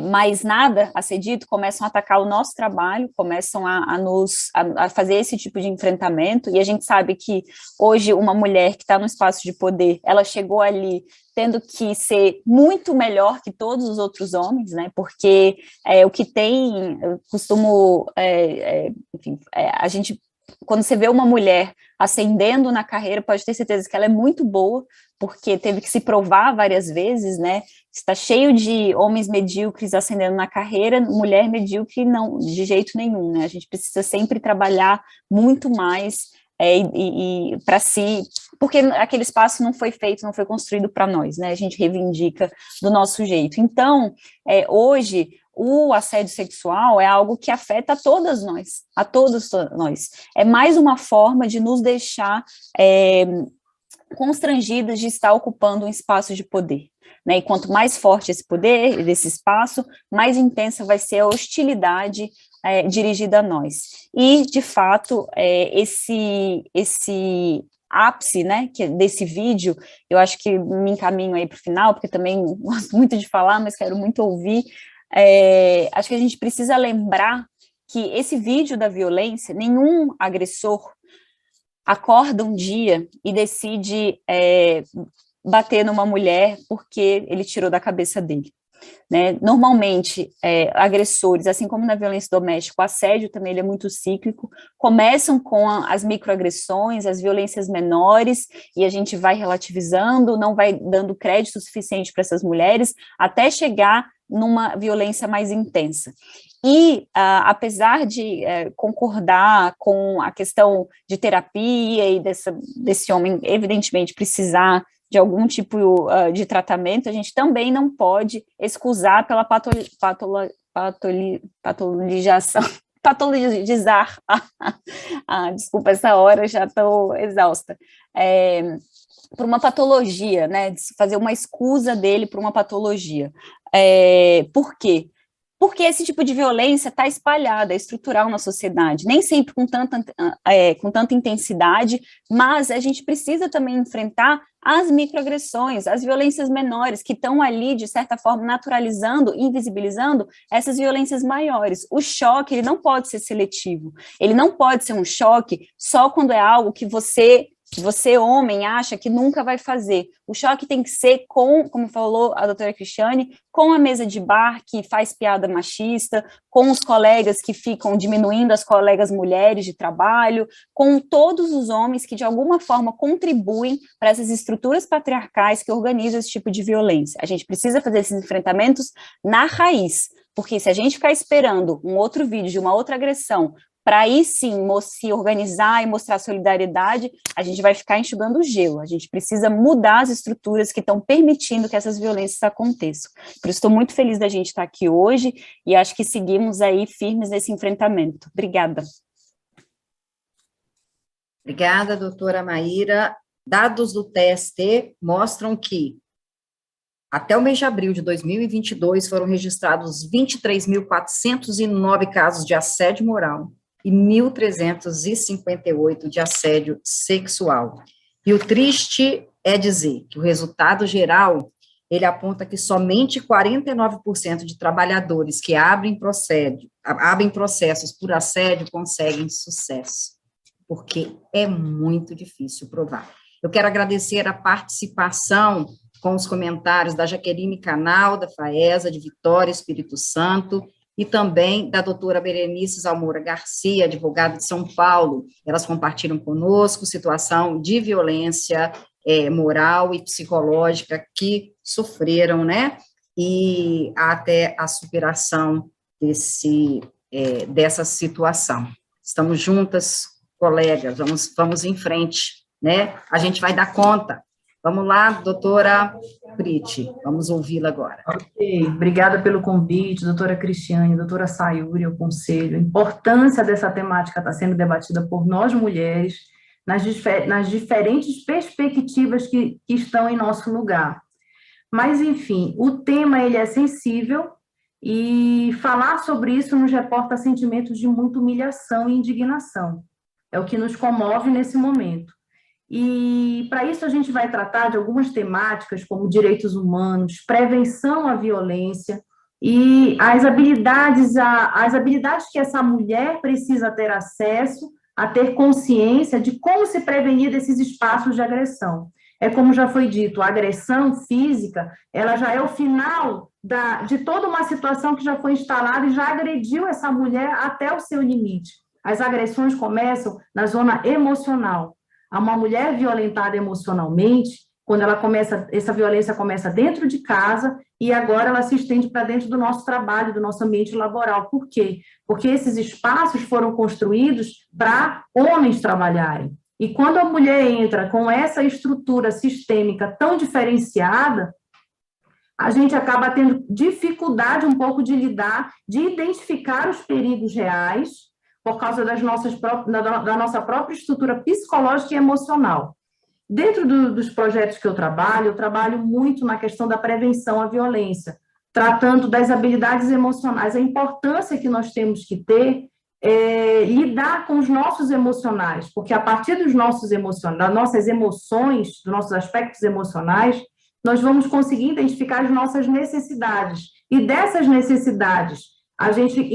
mais nada a ser dito, começam a atacar o nosso trabalho, começam a fazer esse tipo de enfrentamento, e a gente sabe que hoje uma mulher que está no espaço de poder, ela chegou ali tendo que ser muito melhor que todos os outros homens, né, porque o que tem, eu costumo, enfim, a gente, quando você vê uma mulher ascendendo na carreira, pode ter certeza que ela é muito boa, porque teve que se provar várias vezes, né? Está cheio de homens medíocres ascendendo na carreira, mulher medíocre não, de jeito nenhum, né? A gente precisa sempre trabalhar muito mais para si, porque aquele espaço não foi feito, não foi construído para nós, né? A gente reivindica do nosso jeito. Então, hoje, o assédio sexual é algo que afeta a todas nós, a todos nós. É mais uma forma de nos deixar constrangidas de estar ocupando um espaço de poder, né? E quanto mais forte esse poder, desse espaço, mais intensa vai ser a hostilidade dirigida a nós. E, de fato, esse ápice, né, desse vídeo, eu acho que me encaminho aí para o final, porque também gosto muito de falar, mas quero muito ouvir. Acho que a gente precisa lembrar que esse vídeo da violência, nenhum agressor acorda um dia e decide bater numa mulher porque ele tirou da cabeça dele, né? Normalmente, agressores, assim como na violência doméstica, o assédio também ele é muito cíclico, começam com as microagressões, as violências menores, e a gente vai relativizando, não vai dando crédito suficiente para essas mulheres, até chegar numa violência mais intensa. E, apesar de concordar com a questão de terapia e desse homem, evidentemente, precisar de algum tipo de tratamento, a gente também não pode excusar pela patologizar, desculpa, essa hora eu já estou exausta, por uma patologia, né, fazer uma excusa dele por uma patologia. Por quê? Porque esse tipo de violência está espalhada, é estrutural na sociedade, nem sempre com tanta intensidade, mas a gente precisa também enfrentar as microagressões, as violências menores, que estão ali, de certa forma, naturalizando, invisibilizando essas violências maiores. O choque, ele não pode ser seletivo, ele não pode ser um choque só quando é algo que você, homem, acha que nunca vai fazer. O choque tem que ser como falou a doutora Cristiane, com a mesa de bar que faz piada machista, com os colegas que ficam diminuindo as colegas mulheres de trabalho, com todos os homens que de alguma forma contribuem para essas estruturas patriarcais que organizam esse tipo de violência. A gente precisa fazer esses enfrentamentos na raiz, porque se a gente ficar esperando um outro vídeo de uma outra agressão para aí sim se organizar e mostrar solidariedade, a gente vai ficar enxugando o gelo. A gente precisa mudar as estruturas que estão permitindo que essas violências aconteçam. Por isso, estou muito feliz da gente estar aqui hoje e acho que seguimos aí firmes nesse enfrentamento. Obrigada. Obrigada, doutora Maíra. Dados do TST mostram que, até o mês de abril de 2022, foram registrados 23.409 casos de assédio moral e 1.358 de assédio sexual. E o triste é dizer que o resultado geral, ele aponta que somente 49% de trabalhadores que abrem processos por assédio conseguem sucesso, porque é muito difícil provar. Eu quero agradecer a participação com os comentários da Jaqueline Canal, da FAESA, de Vitória, Espírito Santo, e também da doutora Berenice Almoura Garcia, advogada de São Paulo. Elas compartilham conosco situação de violência moral e psicológica que sofreram, né, e até a superação dessa situação. Estamos juntas, colegas, vamos em frente, né, a gente vai dar conta. Vamos lá, doutora Priti, vamos ouvi-la agora. Ok, obrigada pelo convite, doutora Cristiane, doutora Sayuri, o conselho. A importância dessa temática está sendo debatida por nós mulheres, nas diferentes perspectivas que estão em nosso lugar. Mas, enfim, o tema ele é sensível e falar sobre isso nos reporta sentimentos de muita humilhação e indignação. É o que nos comove nesse momento. E, para isso, a gente vai tratar de algumas temáticas, como direitos humanos, prevenção à violência e as habilidades que essa mulher precisa ter acesso, a ter consciência de como se prevenir desses espaços de agressão. É como já foi dito, a agressão física, ela já é o final de toda uma situação que já foi instalada e já agrediu essa mulher até o seu limite. As agressões começam na zona emocional. Uma mulher violentada emocionalmente, quando essa violência começa dentro de casa e agora ela se estende para dentro do nosso trabalho, do nosso ambiente laboral. Por quê? Porque esses espaços foram construídos para homens trabalharem. E quando a mulher entra com essa estrutura sistêmica tão diferenciada, a gente acaba tendo dificuldade um pouco de lidar, de identificar os perigos reais, por causa da nossa própria estrutura psicológica e emocional. Dentro dos projetos que eu trabalho muito na questão da prevenção à violência, tratando das habilidades emocionais, a importância que nós temos que ter lidar com os nossos emocionais, porque a partir das nossas emoções, dos nossos aspectos emocionais, nós vamos conseguir identificar as nossas necessidades, e dessas necessidades, a gente,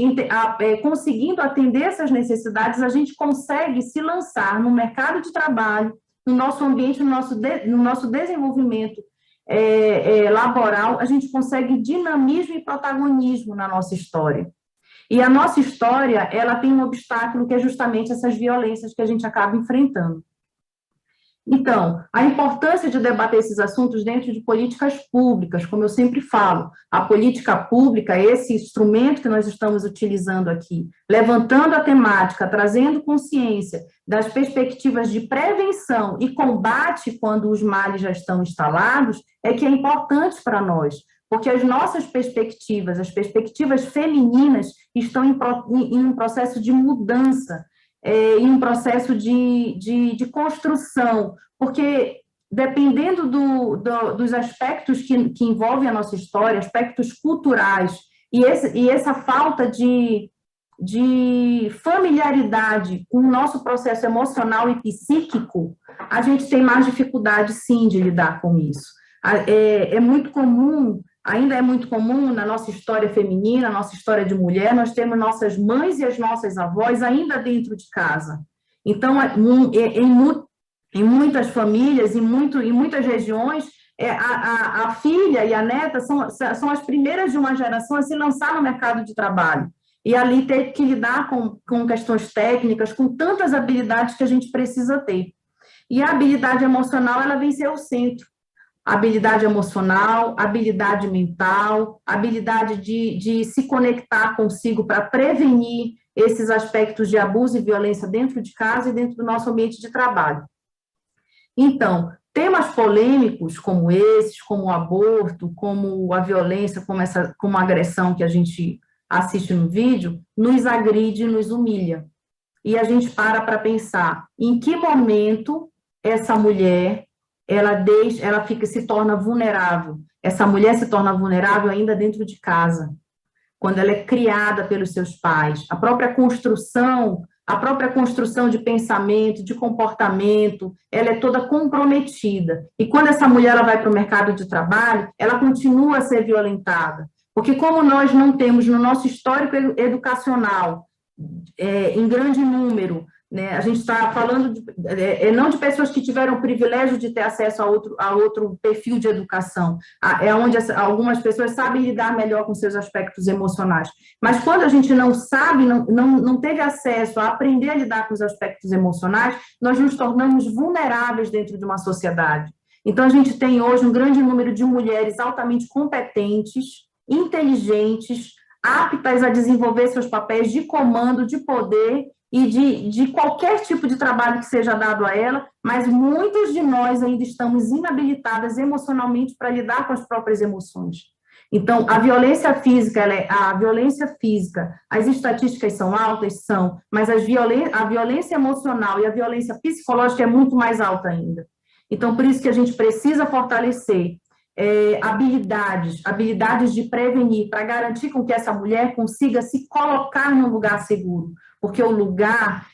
conseguindo atender essas necessidades, a gente consegue se lançar no mercado de trabalho, no nosso ambiente, no nosso desenvolvimento laboral, a gente consegue dinamismo e protagonismo na nossa história. E a nossa história, ela tem um obstáculo que é justamente essas violências que a gente acaba enfrentando. Então, a importância de debater esses assuntos dentro de políticas públicas, como eu sempre falo, a política pública, esse instrumento que nós estamos utilizando aqui, levantando a temática, trazendo consciência das perspectivas de prevenção e combate quando os males já estão instalados, é que é importante para nós, porque as nossas perspectivas, as perspectivas femininas, estão em um processo de mudança, em um processo de construção, porque dependendo dos aspectos que envolvem a nossa história, aspectos culturais, e essa falta de familiaridade com o nosso processo emocional e psíquico, a gente tem mais dificuldade, sim, de lidar com isso. É muito comum, ainda é muito comum na nossa história feminina, na nossa história de mulher, nós temos nossas mães e as nossas avós ainda dentro de casa. Então, em muitas famílias, em muitas regiões, a filha e a neta são as primeiras de uma geração a se lançar no mercado de trabalho. E ali ter que lidar com questões técnicas, com tantas habilidades que a gente precisa ter. E a habilidade emocional, ela vem ser o centro. Habilidade emocional, habilidade mental, habilidade de se conectar consigo para prevenir esses aspectos de abuso e violência dentro de casa e dentro do nosso ambiente de trabalho. Então, temas polêmicos como esses, como o aborto, como a violência, como a agressão que a gente assiste no vídeo, nos agride, nos humilha. E a gente para pensar em que momento essa mulher se torna vulnerável. Essa mulher se torna vulnerável ainda dentro de casa, quando ela é criada pelos seus pais. A própria construção de pensamento, de comportamento, ela é toda comprometida. E quando essa mulher ela vai para o mercado de trabalho, ela continua a ser violentada. Porque como nós não temos no nosso histórico educacional, em grande número, né, a gente está falando não de pessoas que tiveram o privilégio de ter acesso a outro perfil de educação, é onde algumas pessoas sabem lidar melhor com seus aspectos emocionais. Mas quando a gente não sabe, não teve acesso a aprender a lidar com os aspectos emocionais, nós nos tornamos vulneráveis dentro de uma sociedade. Então, a gente tem hoje um grande número de mulheres altamente competentes, inteligentes, aptas a desenvolver seus papéis de comando, de poder e de qualquer tipo de trabalho que seja dado a ela, mas muitos de nós ainda estamos inabilitadas emocionalmente para lidar com as próprias emoções. Então, a violência física, as estatísticas são altas, mas a violência emocional e a violência psicológica é muito mais alta ainda. Então, por isso que a gente precisa fortalecer habilidades de prevenir, para garantir com que essa mulher consiga se colocar num lugar seguro, porque o lugar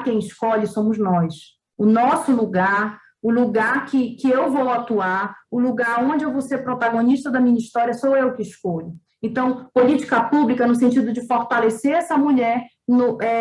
quem escolhe somos nós. O nosso lugar, o lugar que eu vou atuar, o lugar onde eu vou ser protagonista da minha história, sou eu que escolho. Então, política pública no sentido de fortalecer essa mulher,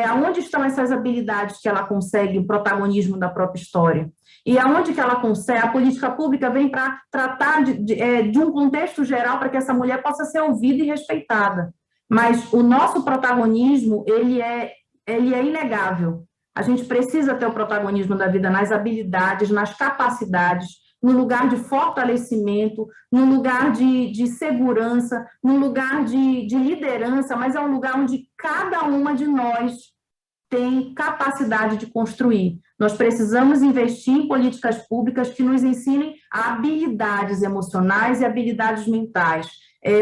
aonde estão essas habilidades que ela consegue o protagonismo da própria história. E aonde que ela consegue, a política pública vem para tratar de um contexto geral para que essa mulher possa ser ouvida e respeitada. Mas o nosso protagonismo, ele é inegável. A gente precisa ter o protagonismo da vida nas habilidades, nas capacidades, no lugar de fortalecimento, no lugar de segurança, no lugar de liderança, mas é um lugar onde cada uma de nós tem capacidade de construir. Nós precisamos investir em políticas públicas que nos ensinem habilidades emocionais e habilidades mentais,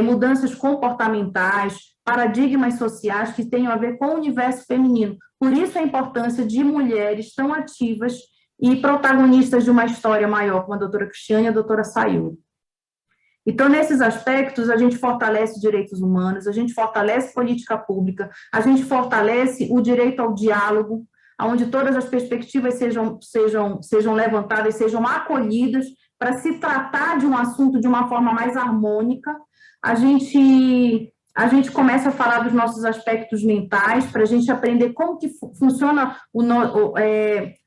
mudanças comportamentais, paradigmas sociais que tenham a ver com o universo feminino. Por isso a importância de mulheres tão ativas e protagonistas de uma história maior, como a doutora Cristiane e a doutora Sayuri. Então, nesses aspectos, a gente fortalece direitos humanos, a gente fortalece política pública, a gente fortalece o direito ao diálogo, onde todas as perspectivas sejam levantadas, sejam acolhidas, para se tratar de um assunto de uma forma mais harmônica. A gente começa a falar dos nossos aspectos mentais, para a gente aprender como que funciona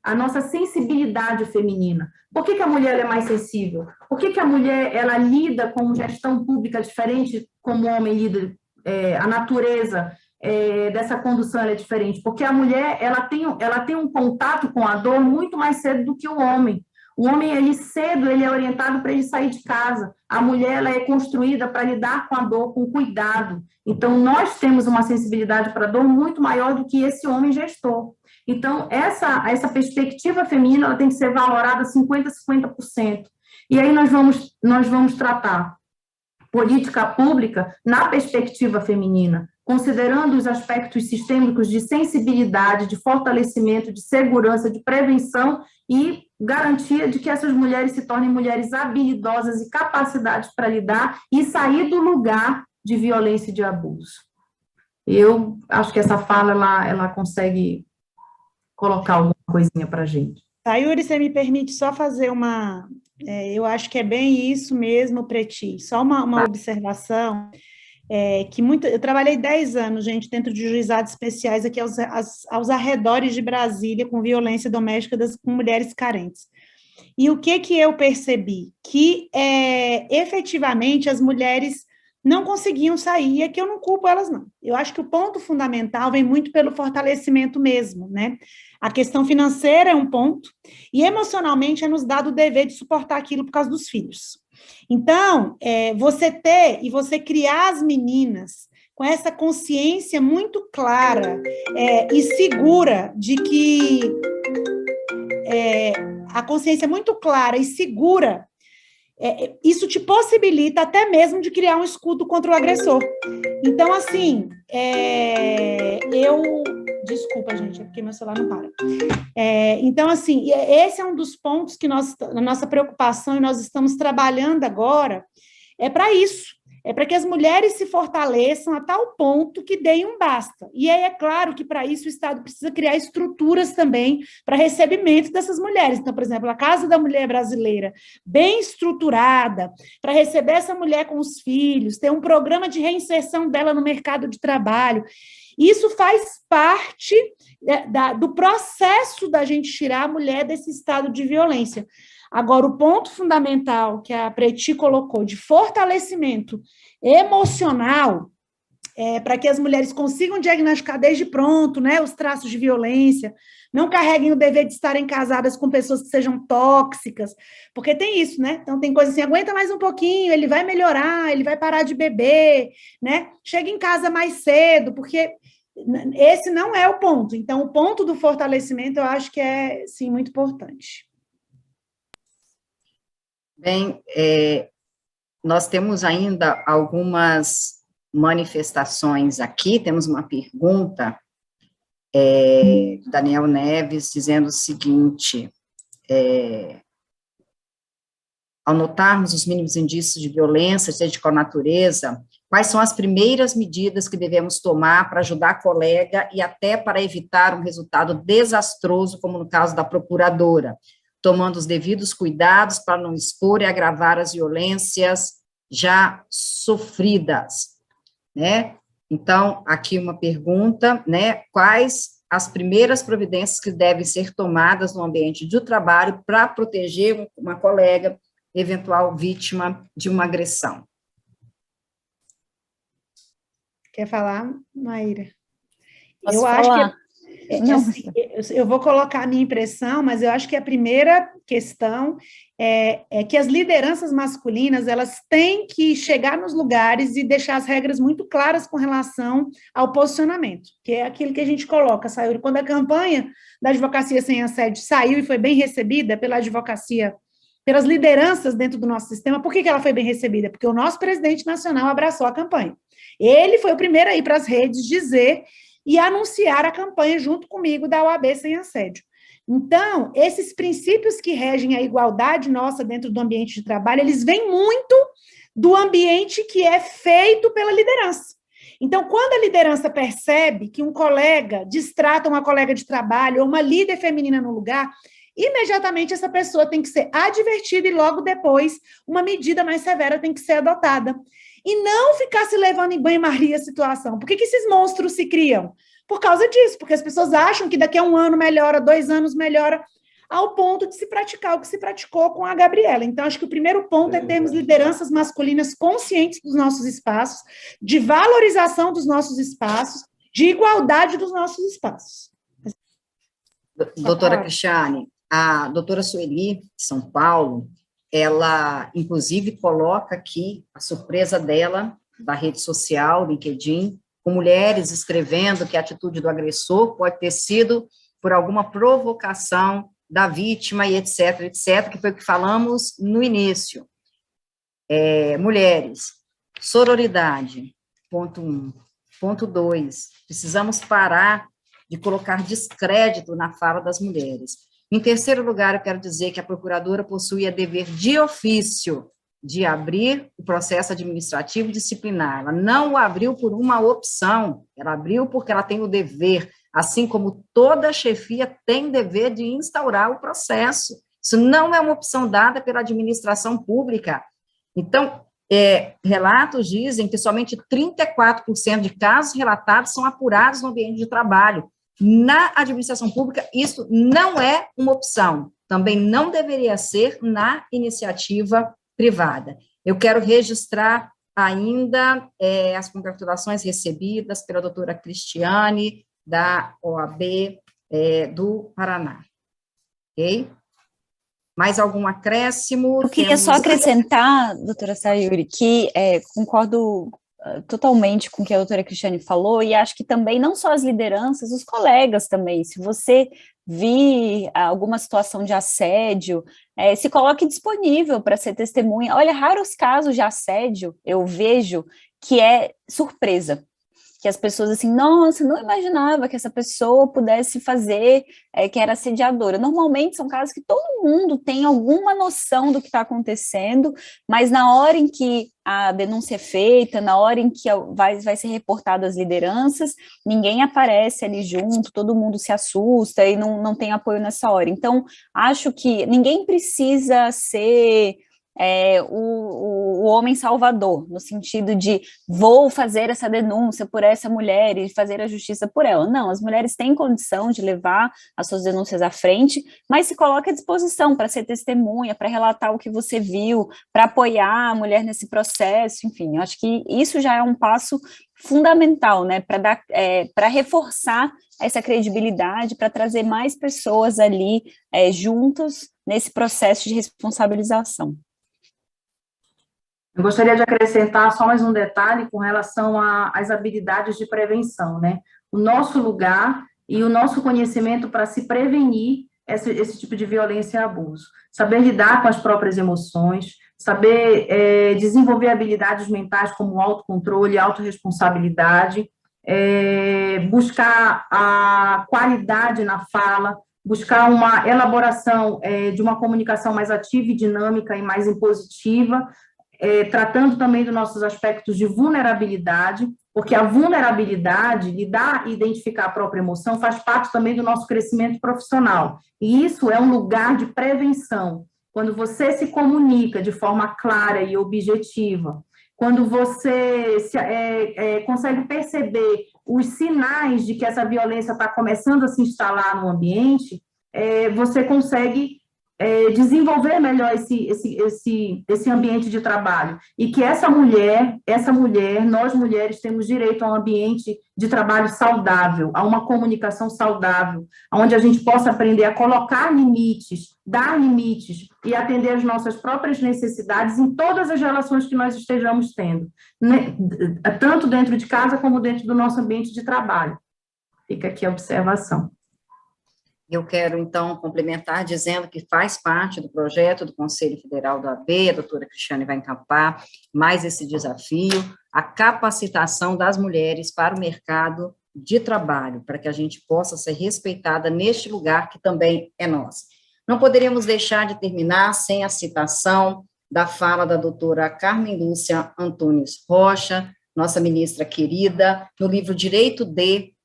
a nossa sensibilidade feminina. Por que a mulher é mais sensível? Por que a mulher ela lida com gestão pública diferente como o homem lida? A natureza dessa condução é diferente, porque a mulher ela tem um contato com a dor muito mais cedo do que o homem. O homem, ele é orientado para ele sair de casa. A mulher, ela é construída para lidar com a dor, com cuidado. Então, nós temos uma sensibilidade para a dor muito maior do que esse homem gestor. Então, essa perspectiva feminina, ela tem que ser valorada 50%. E aí nós vamos tratar política pública na perspectiva feminina, considerando os aspectos sistêmicos de sensibilidade, de fortalecimento, de segurança, de prevenção e garantia de que essas mulheres se tornem mulheres habilidosas e capacidades para lidar e sair do lugar de violência e de abuso. Eu acho que essa fala, ela consegue colocar alguma coisinha para a gente. Sayuri, você me permite só fazer eu acho que é bem isso mesmo, Preti, só uma observação, eu trabalhei 10 anos, gente, dentro de juizados especiais aqui aos arredores de Brasília, com violência doméstica com mulheres carentes. E o que eu percebi? Que, efetivamente, as mulheres não conseguiam sair, e aqui eu não culpo elas, não. Eu acho que o ponto fundamental vem muito pelo fortalecimento mesmo, né? A questão financeira é um ponto, e emocionalmente é nos dado o dever de suportar aquilo por causa dos filhos. Então, você ter e você criar as meninas com essa consciência muito clara e segura de que a consciência muito clara e segura, isso te possibilita até mesmo de criar um escudo contra o agressor. Então, assim, desculpa, gente, é porque meu celular não para. Então, assim, esse é um dos pontos que a nossa preocupação, e nós estamos trabalhando agora, para isso. Para que as mulheres se fortaleçam a tal ponto que deem um basta. E aí é claro que, para isso, o Estado precisa criar estruturas também para recebimento dessas mulheres. Então, por exemplo, a Casa da Mulher Brasileira, bem estruturada, para receber essa mulher com os filhos, ter um programa de reinserção dela no mercado de trabalho. Isso faz parte do processo da gente tirar a mulher desse estado de violência. Agora, o ponto fundamental que a Preti colocou de fortalecimento emocional, para que as mulheres consigam diagnosticar desde pronto, né, os traços de violência, não carreguem o dever de estarem casadas com pessoas que sejam tóxicas, porque tem isso, né? Então, tem coisa assim, aguenta mais um pouquinho, ele vai melhorar, ele vai parar de beber, né? Chega em casa mais cedo, porque esse não é o ponto. Então, o ponto do fortalecimento, eu acho que é, sim, muito importante. Bem, nós temos ainda algumas manifestações aqui, temos uma pergunta, Daniel Neves, dizendo o seguinte, ao notarmos os mínimos indícios de violência, seja de qual natureza, quais são as primeiras medidas que devemos tomar para ajudar a colega e até para evitar um resultado desastroso, como no caso da procuradora, tomando os devidos cuidados para não expor e agravar as violências já sofridas, né? Então, aqui uma pergunta, né? Quais as primeiras providências que devem ser tomadas no ambiente de trabalho para proteger uma colega eventual vítima de uma agressão? Quer falar, Maíra? Posso falar? Assim, eu vou colocar a minha impressão, mas eu acho que a primeira questão é que as lideranças masculinas, elas têm que chegar nos lugares e deixar as regras muito claras com relação ao posicionamento, que é aquilo que a gente coloca, Sayuri. Quando a campanha da Advocacia Sem Assédio saiu e foi bem recebida pela advocacia, pelas lideranças dentro do nosso sistema, por que ela foi bem recebida? Porque o nosso presidente nacional abraçou a campanha. Ele foi o primeiro a ir para as redes dizer e anunciar a campanha junto comigo da OAB Sem Assédio. Então, esses princípios que regem a igualdade nossa dentro do ambiente de trabalho, eles vêm muito do ambiente que é feito pela liderança. Então, quando a liderança percebe que um colega distrata uma colega de trabalho ou uma líder feminina no lugar, imediatamente essa pessoa tem que ser advertida e logo depois uma medida mais severa tem que ser adotada. E não ficar se levando em banho-maria a situação. Por que esses monstros se criam? Por causa disso, porque as pessoas acham que daqui a 1 ano melhora, 2 anos melhora, ao ponto de se praticar o que se praticou com a Gabriela. Então, acho que o primeiro ponto é termos lideranças masculinas conscientes dos nossos espaços, de valorização dos nossos espaços, de igualdade dos nossos espaços. Doutora Cristiane, a doutora Sueli, de São Paulo, ela, inclusive, coloca aqui a surpresa dela, da rede social, LinkedIn, com mulheres escrevendo que a atitude do agressor pode ter sido por alguma provocação da vítima e etc., etc., que foi o que falamos no início. Mulheres, sororidade, ponto 1. Ponto 2, precisamos parar de colocar descrédito na fala das mulheres. Em terceiro lugar, eu quero dizer que a procuradora possui o dever de ofício de abrir o processo administrativo disciplinar. Ela não o abriu por uma opção, ela abriu porque ela tem o dever, assim como toda chefia tem dever de instaurar o processo. Isso não é uma opção dada pela administração pública. Então, relatos dizem que somente 34% de casos relatados são apurados no ambiente de trabalho. Na administração pública, isso não é uma opção, também não deveria ser na iniciativa privada. Eu quero registrar ainda as congratulações recebidas pela doutora Cristiane, da OAB do Paraná. Ok? Mais algum acréscimo? Eu queria só acrescentar, doutora Sayuri, que concordo totalmente com o que a doutora Cristiane falou, e acho que também não só as lideranças, os colegas também, se você vir alguma situação de assédio, se coloque disponível para ser testemunha. Olha, raros casos de assédio eu vejo que é surpresa, que as pessoas assim, nossa, não imaginava que essa pessoa pudesse fazer, que era assediadora. Normalmente são casos que todo mundo tem alguma noção do que está acontecendo, mas na hora em que a denúncia é feita, na hora em que vai ser reportada às lideranças, ninguém aparece ali junto, todo mundo se assusta e não tem apoio nessa hora. Então, acho que ninguém precisa ser o homem salvador, no sentido de vou fazer essa denúncia por essa mulher e fazer a justiça por ela. Não, as mulheres têm condição de levar as suas denúncias à frente, mas se coloca à disposição para ser testemunha, para relatar o que você viu, para apoiar a mulher nesse processo, enfim, eu acho que isso já é um passo fundamental, né, para reforçar essa credibilidade, para trazer mais pessoas ali juntas nesse processo de responsabilização. Eu gostaria de acrescentar só mais um detalhe com relação às habilidades de prevenção, né? O nosso lugar e o nosso conhecimento para se prevenir esse tipo de violência e abuso. Saber lidar com as próprias emoções, saber desenvolver habilidades mentais como autocontrole, autorresponsabilidade, buscar a qualidade na fala, buscar uma elaboração de uma comunicação mais ativa e dinâmica e mais impositiva, tratando também dos nossos aspectos de vulnerabilidade, porque a vulnerabilidade, lidar e identificar a própria emoção, faz parte também do nosso crescimento profissional. E isso é um lugar de prevenção. Quando você se comunica de forma clara e objetiva, quando você consegue perceber os sinais de que essa violência está começando a se instalar no ambiente, você consegue desenvolver melhor esse ambiente de trabalho. E que essa mulher, nós mulheres temos direito a um ambiente de trabalho saudável, a uma comunicação saudável, onde a gente possa aprender a colocar limites, dar limites e atender às nossas próprias necessidades em todas as relações que nós estejamos tendo, né? Tanto dentro de casa como dentro do nosso ambiente de trabalho. Fica aqui a observação. Eu quero, então, complementar dizendo que faz parte do projeto do Conselho Federal da OAB, a doutora Cristiane vai encampar mais esse desafio, a capacitação das mulheres para o mercado de trabalho, para que a gente possa ser respeitada neste lugar que também é nosso. Não poderíamos deixar de terminar sem a citação da fala da doutora Carmen Lúcia Antunes Rocha, nossa ministra querida, no livro Direito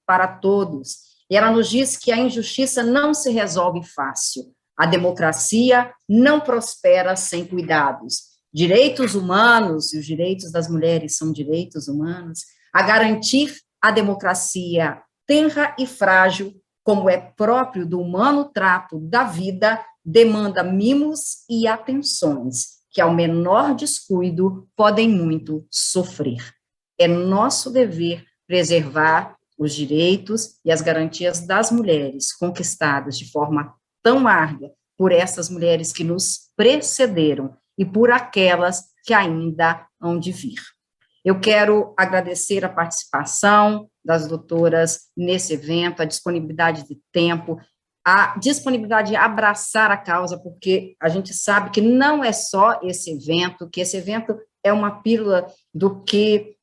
para Todos. E ela nos diz que a injustiça não se resolve fácil. A democracia não prospera sem cuidados. Direitos humanos, e os direitos das mulheres são direitos humanos, a garantir a democracia tenra e frágil, como é próprio do humano trato da vida, demanda mimos e atenções, que ao menor descuido podem muito sofrer. É nosso dever preservar os direitos e as garantias das mulheres conquistadas de forma tão árdua por essas mulheres que nos precederam e por aquelas que ainda hão de vir. Eu quero agradecer a participação das doutoras nesse evento, a disponibilidade de tempo, a disponibilidade de abraçar a causa, porque a gente sabe que não é só esse evento, que esse evento é uma pílula do que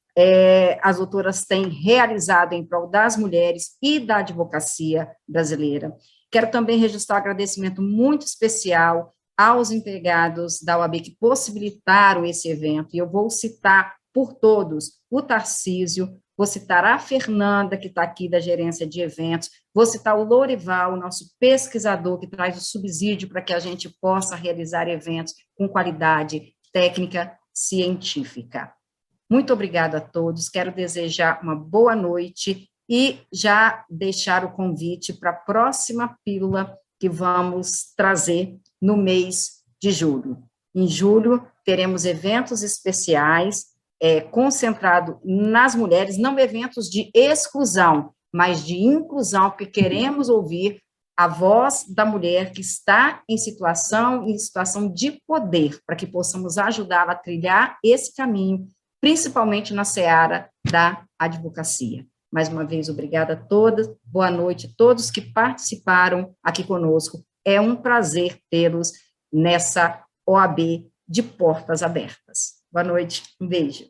as doutoras têm realizado em prol das mulheres e da advocacia brasileira. Quero também registrar um agradecimento muito especial aos empregados da OAB que possibilitaram esse evento, e eu vou citar por todos o Tarcísio, vou citar a Fernanda, que está aqui da gerência de eventos, vou citar o Lorival, o nosso pesquisador, que traz o subsídio para que a gente possa realizar eventos com qualidade técnica científica. Muito obrigada a todos, quero desejar uma boa noite e já deixar o convite para a próxima pílula que vamos trazer no mês de julho. Em julho, teremos eventos especiais, concentrado nas mulheres, não eventos de exclusão, mas de inclusão, porque queremos ouvir a voz da mulher que está em situação de poder, para que possamos ajudá-la a trilhar esse caminho principalmente na seara da advocacia. Mais uma vez, obrigada a todas, boa noite a todos que participaram aqui conosco. É um prazer tê-los nessa OAB de portas abertas. Boa noite, um beijo.